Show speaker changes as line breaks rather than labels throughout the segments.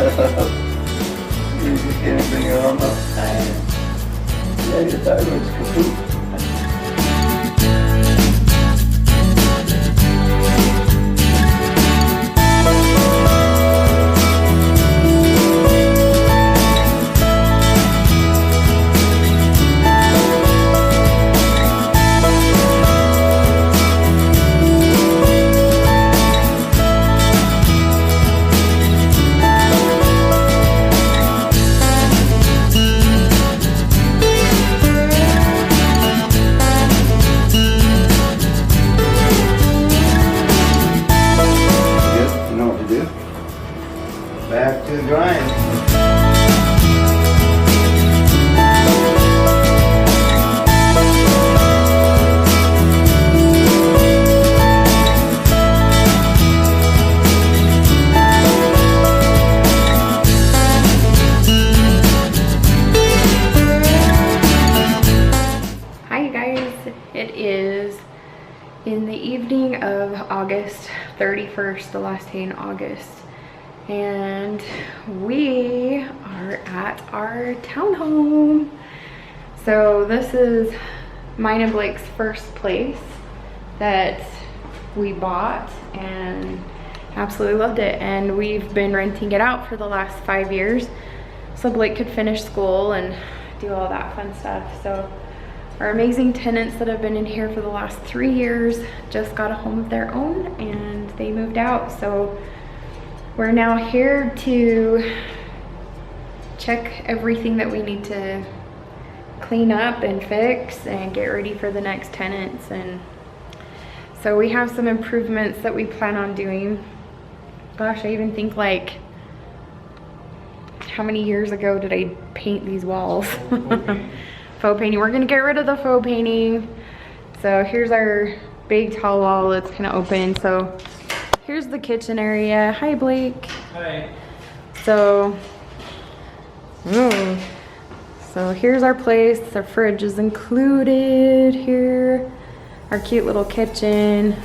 You just can't bring your arm up. Yeah, your thyroid's kaput. Back to the grind.
Hi you guys, it is in the evening of August 31st, the last day in August. And we are at our townhome. So this is mine and Blake's first place that we bought and absolutely loved it. And we've been renting it out for the last 5 years so Blake could finish school and do all that fun stuff. So our amazing tenants that have been in here for the last 3 years just got a home of their own and they moved out. So we're now here to check everything that we need to clean up and fix and get ready for the next tenants. And so we have some improvements that we plan on doing. Gosh, I even think like, how many years ago did I paint these walls? Faux painting. We're gonna get rid of the faux painting. So here's our big tall wall that's kind of open. So here's the kitchen area. Hi, Blake.
Hi.
So here's our place. The fridge is included here. Our cute little kitchen.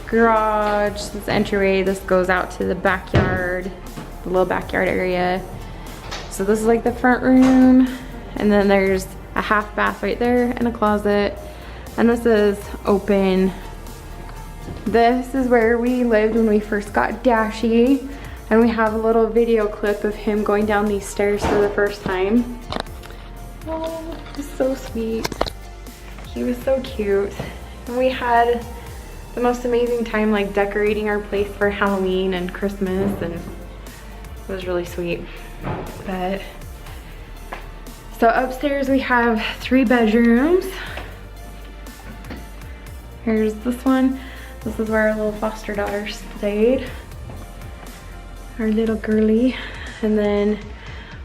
Garage, this entryway. This goes out to the backyard, the little backyard area. So this is like the front room. And then there's a half bath right there and a closet. And this is open. This is where we lived when we first got Dashy, and we have a little video clip of him going down these stairs for the first time. Oh, he's so sweet. He was so cute. And we had the most amazing time like decorating our place for Halloween and Christmas, and it was really sweet. But so upstairs we have 3 bedrooms. Here's this one. This is where our little foster daughter stayed, our little girly. And then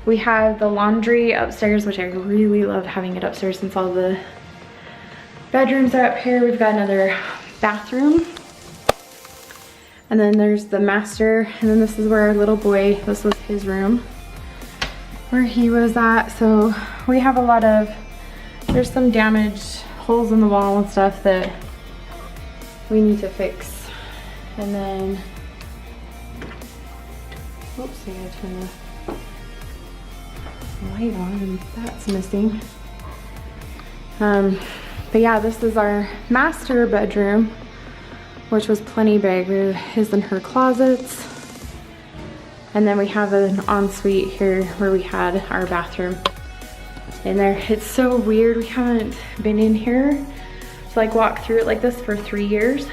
we have the laundry upstairs, which I really love having it upstairs since all the bedrooms are up here. We've got another bathroom. And then there's the master. And then this is where our little boy, this was his room, where he was at. So we have a lot of, there's some damaged holes in the wall and stuff that we need to fix. And then, oops, I gotta turn the light on, that's missing. But yeah, this is our master bedroom, which was plenty big. We have his and her closets. And then we have an ensuite here where we had our bathroom in there. It's so weird, we haven't been in here to like walk through it like this for 3 years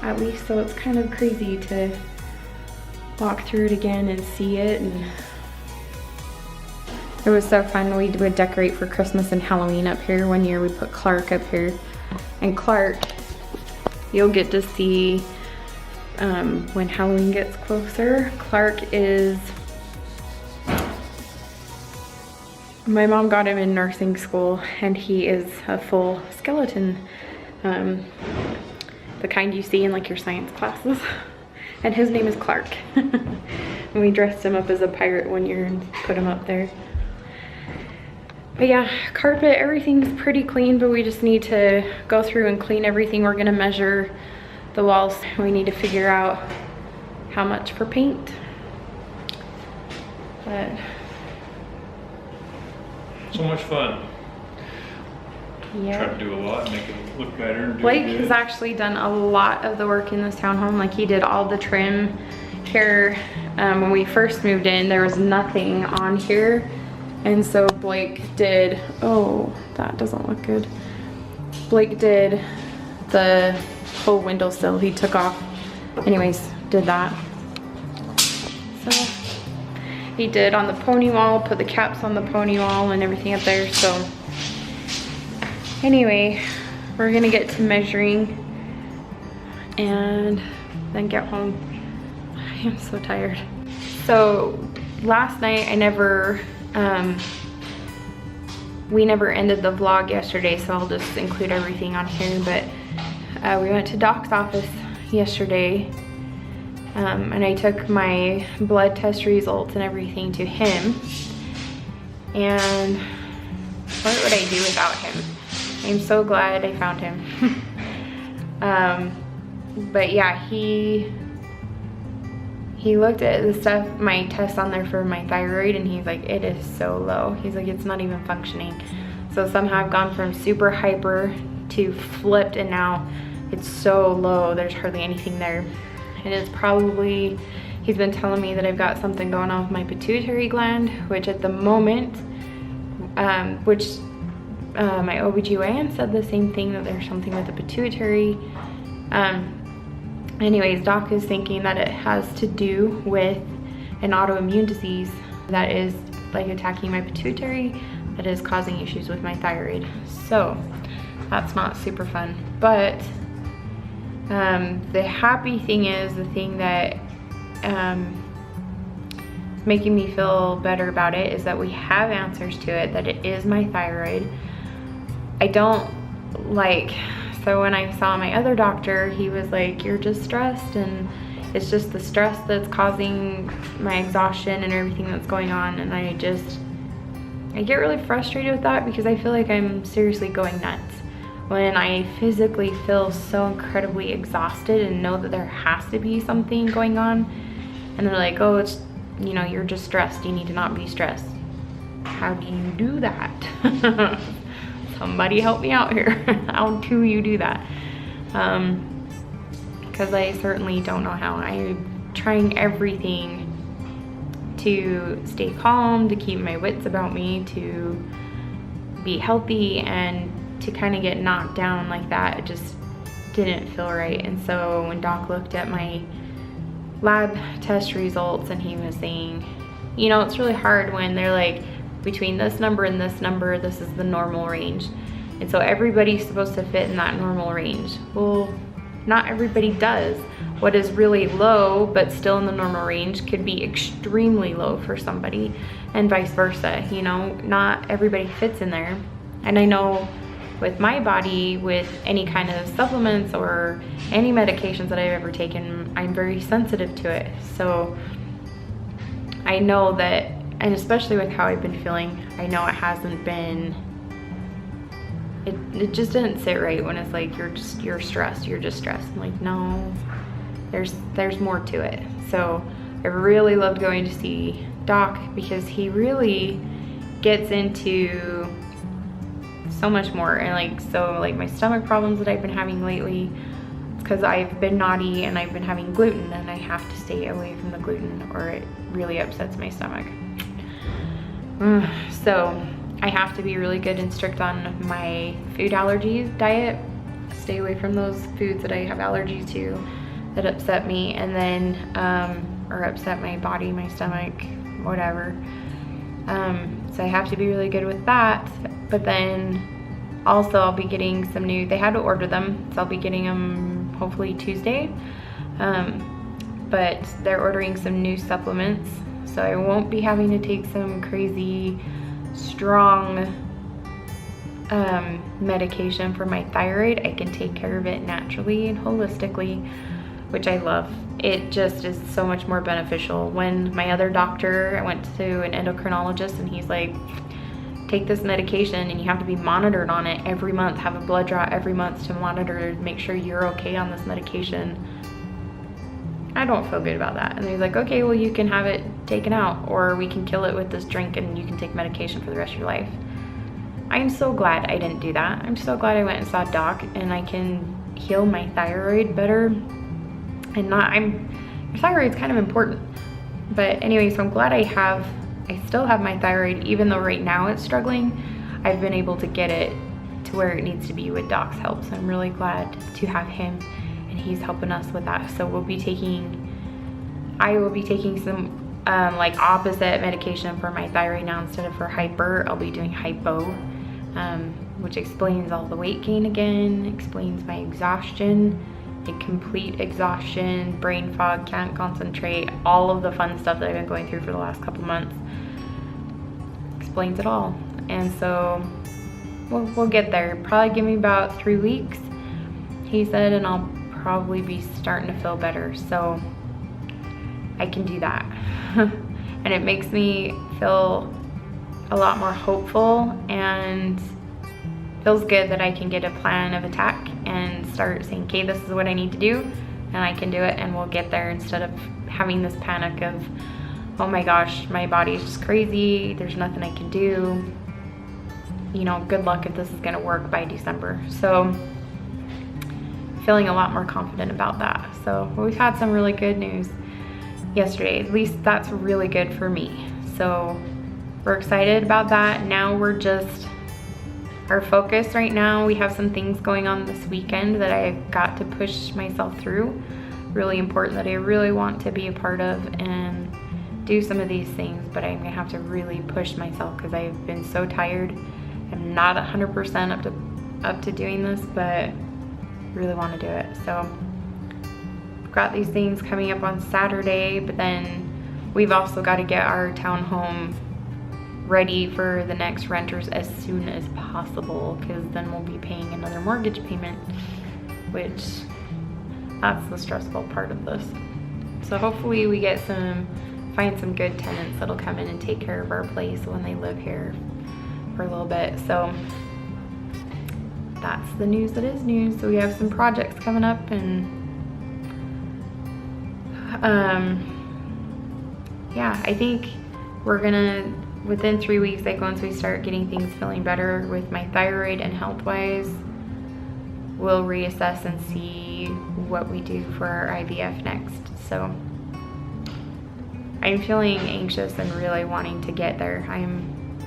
at least, so it's kind of crazy to walk through it again and see it. And it was so fun. We would decorate for Christmas and Halloween up here. One year we put Clark up here, and Clark you'll get to see when Halloween gets closer. Clark is, my mom got him in nursing school, and he is a full skeleton. The kind you see in like your science classes. And his name is Clark. And we dressed him up as a pirate one year and put him up there. But yeah, carpet, everything's pretty clean, but we just need to go through and clean everything. We're gonna measure the walls. We need to figure out how much for paint. But
so much fun.
yeah.
Try to do a lot, make it look better. And do
Blake
good.
has actually done a lot of the work in this townhome. Like he did all the trim here. When we first moved in, there was nothing on here. And so Blake did, oh, that doesn't look good. Blake did the whole windowsill. He took off, anyways, did that. So he did on the pony wall, put the caps on the pony wall and everything up there. So anyway, we're gonna get to measuring and then get home. I am so tired. So last night we never ended the vlog yesterday, so I'll just include everything on here. But we went to Doc's office yesterday, and I took my blood test results and everything to him. And what would I do without him? I'm so glad I found him. But yeah, he looked at the stuff, my tests on there for my thyroid, and he's like, it is so low. He's like, it's not even functioning. So somehow I've gone from super hyper to flipped, and now it's so low, there's hardly anything there. And it's probably, he's been telling me that I've got something going on with my pituitary gland, which at the moment, my OBGYN said the same thing, that there's something with the pituitary. Anyways, Doc is thinking that it has to do with an autoimmune disease that is like attacking my pituitary, that is causing issues with my thyroid. So that's not super fun. But the happy thing is, the thing that making me feel better about it is that we have answers to it, that it is my thyroid. I don't like, so when I saw my other doctor, he was like, you're just stressed, and it's just the stress that's causing my exhaustion and everything that's going on. And I get really frustrated with that, because I feel like I'm seriously going nuts when I physically feel so incredibly exhausted and know that there has to be something going on. And they're like, oh, it's, you know, you're just stressed, you need to not be stressed. How do you do that? Somebody help me out here. How do you do that? Because I certainly don't know how. I'm trying everything to stay calm, to keep my wits about me, to be healthy, and to kind of get knocked down like that, it just didn't feel right. And so when Doc looked at my lab test results, and he was saying, you know, it's really hard when they're like, between this number and this number, this is the normal range. And so everybody's supposed to fit in that normal range. Well, not everybody does. What is really low but still in the normal range could be extremely low for somebody, and vice versa. You know, not everybody fits in there. And I know with my body, with any kind of supplements or any medications that I've ever taken, I'm very sensitive to it. So I know that, and especially with how I've been feeling, I know it hasn't been, it just didn't sit right when it's like, you're stressed, you're just stressed. I'm like, no, there's more to it. So I really loved going to see Doc, because he really gets into so much more. And like my stomach problems that I've been having lately, it's because I've been naughty and I've been having gluten, and I have to stay away from the gluten or it really upsets my stomach. So I have to be really good and strict on my food allergies diet, stay away from those foods that I have allergies to that upset me, and then or upset my body, my stomach, whatever. So I have to be really good with that. But then also I'll be getting some new, they had to order them, so I'll be getting them hopefully Tuesday. But they're ordering some new supplements, so I won't be having to take some crazy strong medication for my thyroid. I can take care of it naturally and holistically, which I love. It just is so much more beneficial. When my other doctor, I went to an endocrinologist, and he's like, take this medication and you have to be monitored on it every month, have a blood draw every month to monitor, make sure you're okay on this medication. I don't feel good about that. And he's like, okay, well, you can have it taken out, or we can kill it with this drink and you can take medication for the rest of your life. I'm so glad I didn't do that. I'm so glad I went and saw a doc and I can heal my thyroid better. And your thyroid's kind of important. But anyway, so I'm glad I still have my thyroid, even though right now it's struggling. I've been able to get it to where it needs to be with Doc's help. So I'm really glad to have him, and he's helping us with that. So I will be taking some like opposite medication for my thyroid now. Instead of for hyper, I'll be doing hypo, which explains all the weight gain again, explains my exhaustion, like complete exhaustion, brain fog, can't concentrate, all of the fun stuff that I've been going through for the last couple months. Explains it all. And so we'll get there. Probably give me about 3 weeks, he said, and I'll probably be starting to feel better. So I can do that. And it makes me feel a lot more hopeful, and feels good that I can get a plan of attack and start saying, okay, this is what I need to do, and I can do it, and we'll get there, instead of having this panic of, oh my gosh, my body's just crazy, there's nothing I can do. You know, good luck if this is gonna work by December. So feeling a lot more confident about that. So we've had some really good news yesterday. At least that's really good for me. So we're excited about that. Now we're just, our focus right now, we have some things going on this weekend that I've got to push myself through. Really important, that I really want to be a part of and do some of these things, but I'm gonna have to really push myself because I've been so tired. I'm not 100% up to doing this, but really want to do it. So I've got these things coming up on Saturday, but then we've also got to get our townhome ready for the next renters as soon as possible, because then we'll be paying another mortgage payment, which that's the stressful part of this. So hopefully we get find some good tenants that'll come in and take care of our place when they live here for a little bit. So that's the news that is news. So we have some projects coming up, and yeah, I think we're gonna, within 3 weeks, like once we start getting things feeling better with my thyroid and health wise, we'll reassess and see what we do for our IVF next. So I'm feeling anxious and really wanting to get there.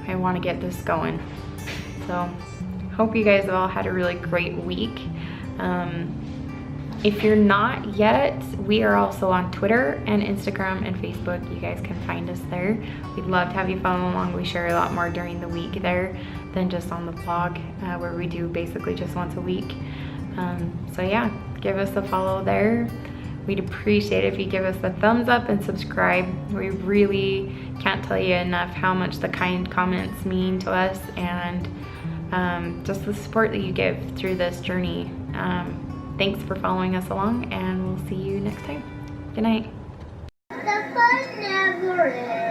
I want to get this going. So hope you guys have all had a really great week. If you're not yet, we are also on Twitter and Instagram and Facebook. You guys can find us there. We'd love to have you follow along. We share a lot more during the week there than just on the blog, where we do basically just once a week. So yeah, give us a follow there. We'd appreciate it if you give us a thumbs up and subscribe. We really can't tell you enough how much the kind comments mean to us, and just the support that you give through this journey. Thanks for following us along, and we'll see you next time. Good night.
The fun never ends.